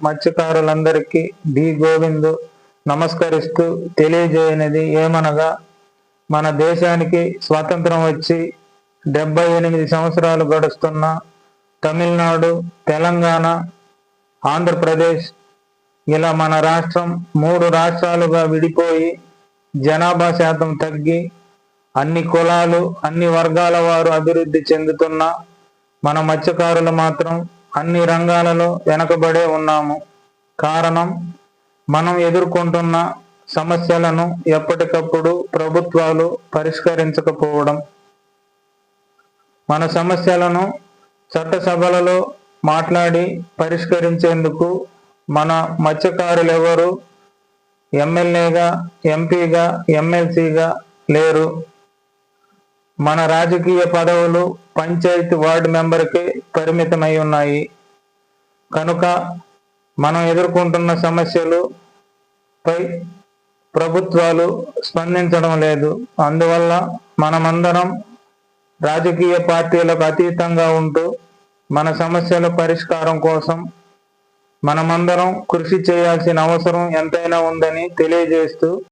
మత్స్యకారులందరికీ D Govindu నమస్కరిస్తూ తెలియజేయనిది ఏమనగా, మన దేశానికి స్వాతంత్రం వచ్చి 78 సంవత్సరాలు గడుస్తున్న తమిళనాడు, తెలంగాణ, ఆంధ్రప్రదేశ్ ఇలా మన రాష్ట్రం 3 రాష్ట్రాలుగా విడిపోయి జనాభా శాతం తగ్గి అన్ని కులాలు, అన్ని వర్గాల వారు అభివృద్ధి చెందుతున్న మన మత్స్యకారులు మాత్రం అన్ని రంగాలలో వెనకబడే ఉన్నాము. కారణం, మనం ఎదుర్కొంటున్న సమస్యలను ఎప్పటికప్పుడు ప్రభుత్వాలు పరిష్కరించకపోవడం. మన సమస్యలను చట్టసభలలో మాట్లాడి పరిష్కరించేందుకు మన మత్స్యకారులెవరూ ఎమ్మెల్యేగా, ఎంపీగా, ఎమ్మెల్సీగా లేరు. మన రాజకీయ పదవులు పంచాయతీ వార్డు మెంబర్కే పరిమితమై ఉన్నాయి. కనుక మనం ఎదుర్కొంటున్న సమస్యలు పై ప్రభుత్వాలు స్పందించడం లేదు. అందువల్ల మనమందరం రాజకీయ పార్టీలకు అతీతంగా ఉంటూ మన సమస్యల పరిష్కారం కోసం మనమందరం కృషి చేయాల్సిన అవసరం ఎంతైనా ఉందని తెలియజేస్తూ